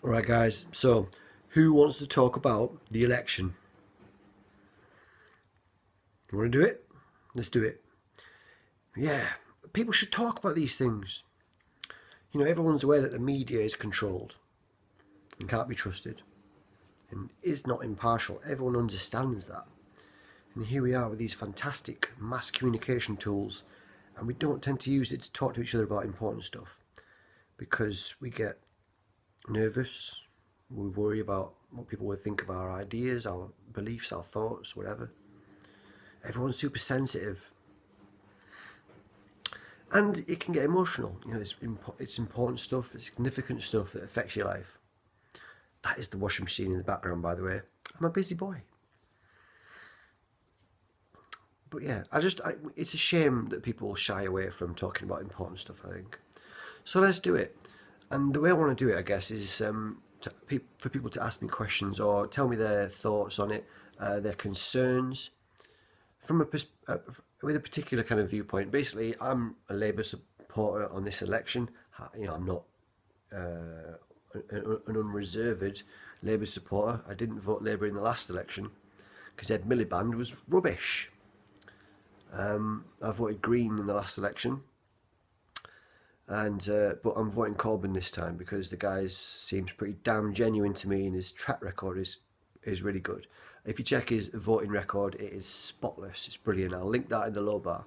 All right, guys. So, who wants to talk about the election? You want to do it? Let's do it. Yeah, people should talk about these things. Everyone's aware that the media is controlled and can't be trusted and is not impartial. Everyone understands that. And here we are with these fantastic mass communication tools, and we don't tend to use it to talk to each other about important stuff because we get nervous. We worry about what people will think of our ideas, our beliefs, our thoughts, whatever. Everyone's super sensitive, and it can get emotional. It's important stuff, it's significant stuff that affects your life. That is the washing machine in the background, by the way. I'm a busy boy. But yeah, it's a shame that people shy away from talking about important stuff, I think. So let's do it. And the way I want to do it, I guess, is for people to ask me questions or tell me their thoughts on it, their concerns, from with a particular kind of viewpoint. Basically, I'm a Labour supporter on this election. I'm not an unreserved Labour supporter. I didn't vote Labour in the last election because Ed Miliband was rubbish. I voted Green in the last election, and but I'm voting Corbyn this time because the guy seems pretty damn genuine to me, and his track record is really good. If you check his voting record, it is spotless. It's brilliant. I'll link that in the low bar.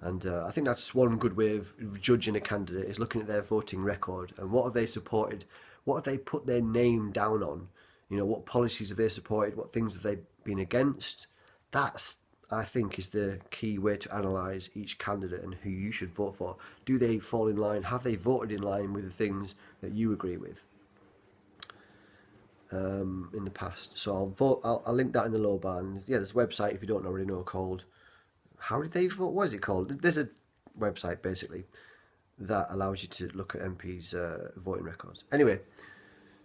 And I think that's one good way of judging a candidate, is looking at their voting record and what have they supported, what have they put their name down on, what policies have they supported, what things have they been against. That's, I think, is the key way to analyse each candidate and who you should vote for. Do they fall in line? Have they voted in line with the things that you agree with in the past? So I'll link that in the low bar. And yeah, there's a website, if you don't already know, called How Did They Vote? What is it called? There's a website basically that allows you to look at MPs' voting records. Anyway,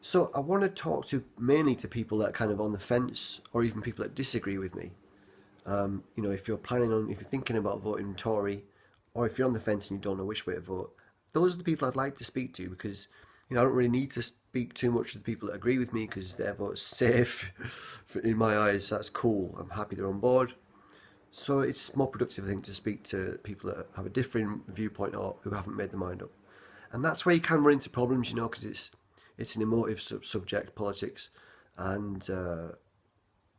so I want to talk mainly to people that are kind of on the fence, or even people that disagree with me. If you're thinking about voting Tory, or if you're on the fence and you don't know which way to vote, those are the people I'd like to speak to, because I don't really need to speak too much to the people that agree with me because their vote's safe. In my eyes, that's cool. I'm happy they're on board. So it's more productive, I think, to speak to people that have a different viewpoint or who haven't made their mind up. And that's where you can run into problems, because it's an emotive subject, politics, and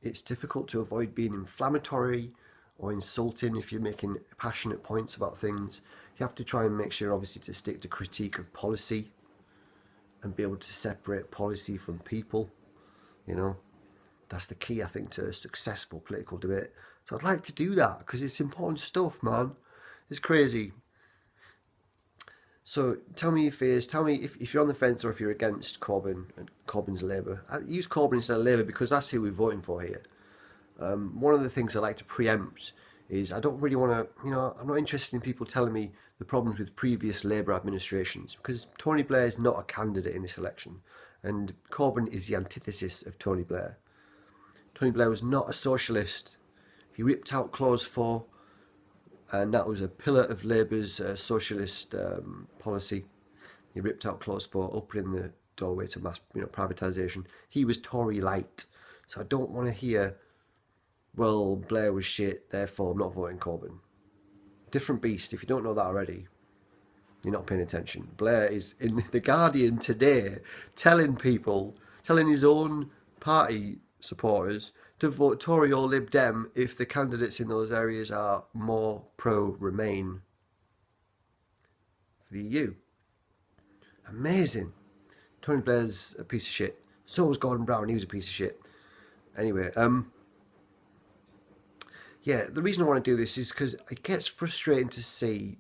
it's difficult to avoid being inflammatory or insulting if you're making passionate points about things. You have to try and make sure, obviously, to stick to critique of policy and be able to separate policy from people. That's the key, I think, to a successful political debate. So I'd like to do that because it's important stuff, man. It's crazy. So tell me your fears. Tell me if you're on the fence or if you're against Corbyn and Corbyn's Labour. I use Corbyn instead of Labour because that's who we're voting for here. One of the things I like to preempt is I don't really want to, I'm not interested in people telling me the problems with previous Labour administrations, because Tony Blair is not a candidate in this election, and Corbyn is the antithesis of Tony Blair. Tony Blair was not a socialist. He ripped out Clause 4, and that was a pillar of Labour's socialist policy. He ripped out Clause 4, opening the doorway to mass privatisation. He was Tory light. So I don't want to hear, well, Blair was shit, therefore I'm not voting Corbyn. Different beast. If you don't know that already, you're not paying attention. Blair is in The Guardian today telling his own party supporters to vote Tory or Lib Dem if the candidates in those areas are more pro-Remain for the EU. Amazing. Tony Blair's a piece of shit. So was Gordon Brown. He was a piece of shit. Anyway, yeah, the reason I want to do this is because it gets frustrating to see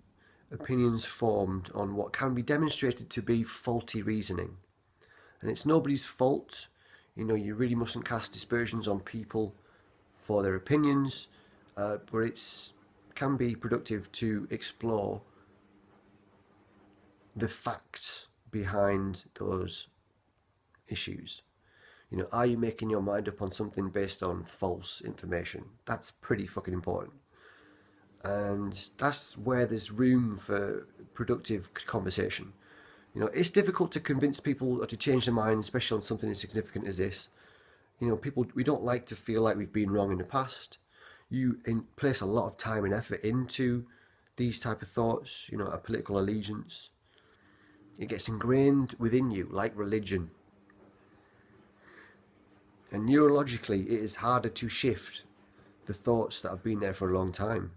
opinions formed on what can be demonstrated to be faulty reasoning. And it's nobody's fault. You really mustn't cast dispersions on people for their opinions, but it can be productive to explore the facts behind those issues. Are you making your mind up on something based on false information? That's pretty fucking important. And that's where there's room for productive conversation. You know, it's difficult to convince people or to change their mind, especially on something as significant as this. You know, people, we don't like to feel like we've been wrong in the past. You place a lot of time and effort into these type of thoughts, you know, a political allegiance. It gets ingrained within you like religion. And neurologically, it is harder to shift the thoughts that have been there for a long time.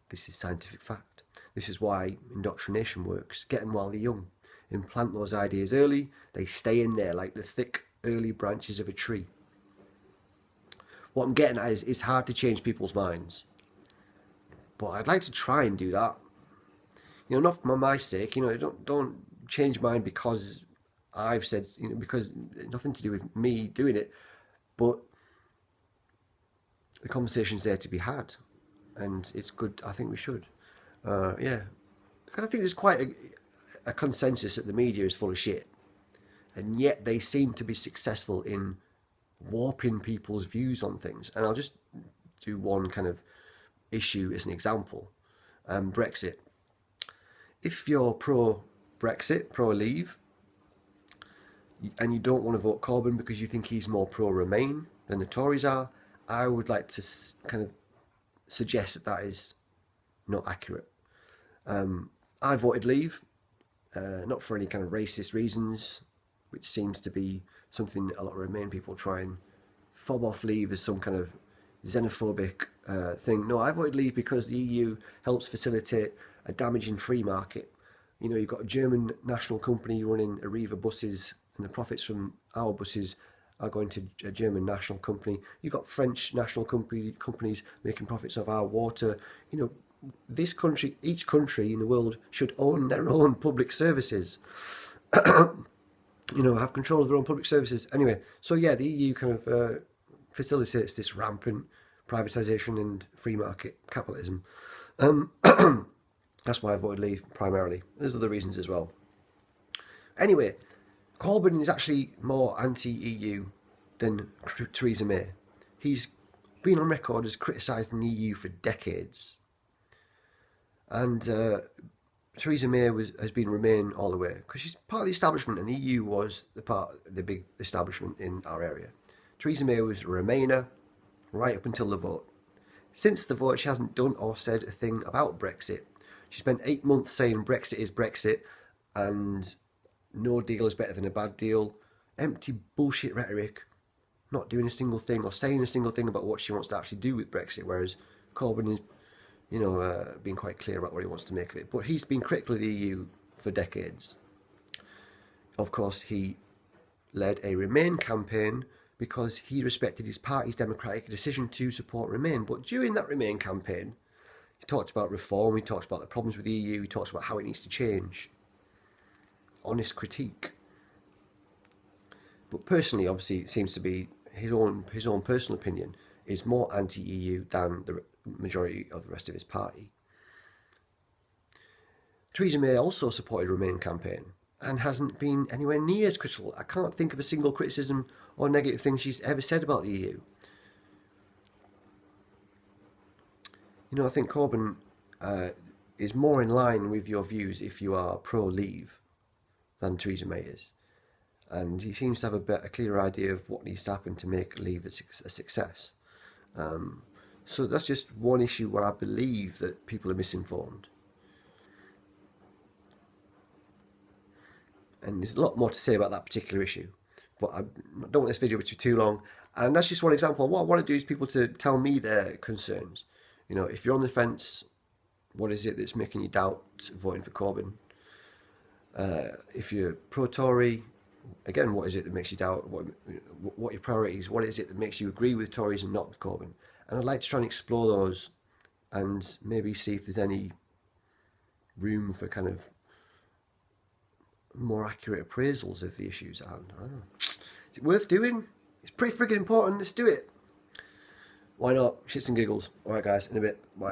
This is scientific fact. This is why indoctrination works. Get them while they're young. Implant those ideas early. They stay in there like the thick, early branches of a tree. What I'm getting at is it's hard to change people's minds. But I'd like to try and do that. You know, not for my sake. You know, don't change mine because I've said, you know, because nothing to do with me doing it. But the conversation's there to be had. And it's good. I think we should. Yeah. I think there's quite a consensus that the media is full of shit. And yet they seem to be successful in warping people's views on things. And I'll just do one kind of issue as an example. Brexit. If you're pro-Brexit, pro-Leave, and you don't want to vote Corbyn because you think he's more pro-Remain than the Tories are, I would like to kind of suggest that that is not accurate. I voted Leave, not for any kind of racist reasons, which seems to be something a lot of Remain people try and fob off Leave as some kind of xenophobic thing. No, I voted Leave because the EU helps facilitate a damaging free market. You know, you've got a German national company running Arriva buses, and the profits from our buses are going to a German national company. You've got French national companies making profits of our water. You know, this country, each country in the world should own their own public services. You know, have control of their own public services. Anyway, so yeah, the EU kind of facilitates this rampant privatisation and free market capitalism. That's why I voted Leave primarily. There's other reasons as well. Anyway, Corbyn is actually more anti-EU than Theresa May. He's been on record as criticising the EU for decades. And Theresa May has been Remain all the way, because she's part of the establishment, and the EU was the big establishment in our area. Theresa May was a Remainer right up until the vote. Since the vote, she hasn't done or said a thing about Brexit. She spent 8 months saying Brexit is Brexit, and no deal is better than a bad deal. Empty bullshit rhetoric, not doing a single thing or saying a single thing about what she wants to actually do with Brexit, whereas Corbyn is, you know, being quite clear about what he wants to make of it. But he's been critical of the EU for decades. Of course, he led a Remain campaign because he respected his party's democratic decision to support Remain. But during that Remain campaign, he talked about reform, he talked about the problems with the EU, he talks about how it needs to change. Honest critique. But personally, obviously, it seems to be his own personal opinion is more anti-EU than the majority of the rest of his party. Theresa May also supported Remain campaign and hasn't been anywhere near as critical. I can't think of a single criticism or negative thing she's ever said about the EU. You know, I think Corbyn is more in line with your views if you are pro-Leave than Theresa May is. And he seems to have a clearer idea of what needs to happen to make Leave a success. So that's just one issue where I believe that people are misinformed. And there's a lot more to say about that particular issue, but I don't want this video to be too long. And that's just one example. What I want to do is people to tell me their concerns. You know, if you're on the fence, what is it that's making you doubt voting for Corbyn? If you're pro-Tory, again, what is it that makes you doubt? What are your priorities? What is it that makes you agree with Tories and not with Corbyn? And I'd like to try and explore those and maybe see if there's any room for kind of more accurate appraisals of the issues. I don't know. Is it worth doing? It's pretty freaking important. Let's do it. Why not? Shits and giggles. All right, guys. In a bit. Bye.